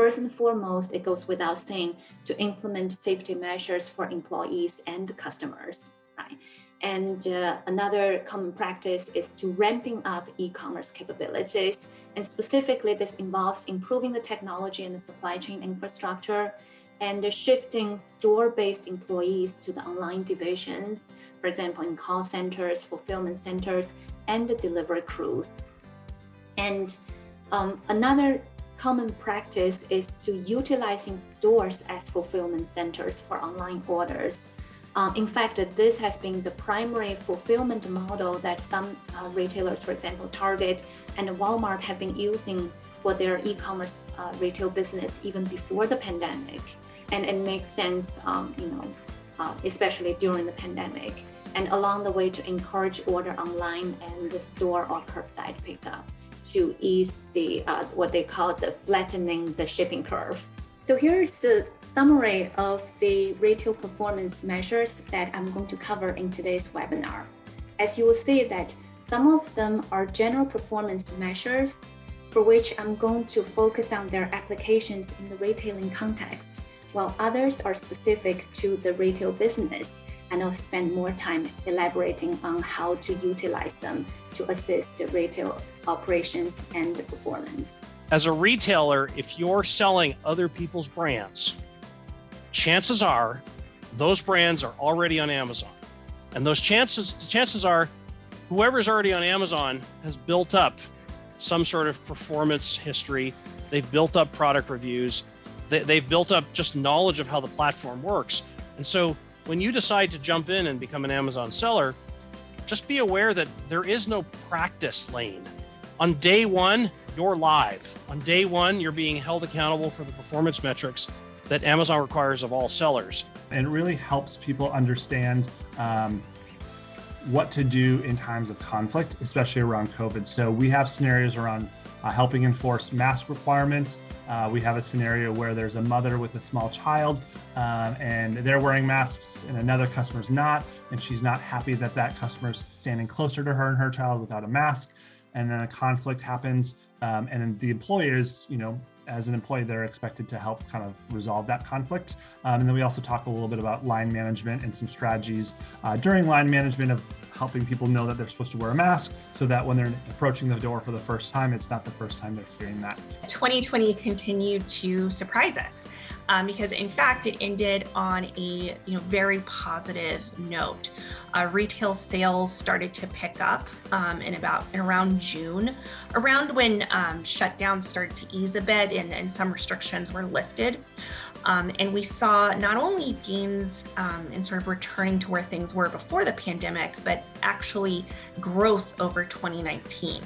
first and foremost, it goes without saying to implement safety measures for employees and customers, right? And another common practice is to ramping up e-commerce capabilities. And specifically, this involves improving the technology and the supply chain infrastructure and shifting store-based employees to the online divisions, for example, in call centers, fulfillment centers, and the delivery crews. And another common practice is to utilizing stores as fulfillment centers for online orders. In fact, this has been the primary fulfillment model that some retailers, for example, Target and Walmart, have been using for their e-commerce retail business even before the pandemic. And it makes sense, especially during the pandemic, and along the way to encourage order online and the store or curbside pickup to ease the what they call the flattening the shipping curve. So here's the summary of the retail performance measures that I'm going to cover in today's webinar. As you will see that some of them are general performance measures for which I'm going to focus on their applications in the retailing context, while others are specific to the retail business, and I'll spend more time elaborating on how to utilize them to assist the retail operations and performance. As a retailer, if you're selling other people's brands, chances are those brands are already on Amazon. And the chances are whoever's already on Amazon has built up some sort of performance history. They've built up product reviews. They've built up just knowledge of how the platform works. And so when you decide to jump in and become an Amazon seller, just be aware that there is no practice lane. On day one, you're live. On day one, you're being held accountable for the performance metrics that Amazon requires of all sellers. And it really helps people understand what to do in times of conflict, especially around COVID. So we have scenarios around helping enforce mask requirements. We have a scenario where there's a mother with a small child and they're wearing masks and another customer's not, and she's not happy that that customer's standing closer to her and her child without a mask. And then a conflict happens, and then the employers, as an employee, they're expected to help kind of resolve that conflict. And then we also talk a little bit about line management and some strategies during line management of helping people know that they're supposed to wear a mask so that when they're approaching the door for the first time, it's not the first time they're hearing that. 2020 continued to surprise us because in fact it ended on a very positive note. Retail sales started to pick up in around June, around when shutdowns started to ease a bit and some restrictions were lifted. And we saw not only gains in sort of returning to where things were before the pandemic, but actually growth over 2019.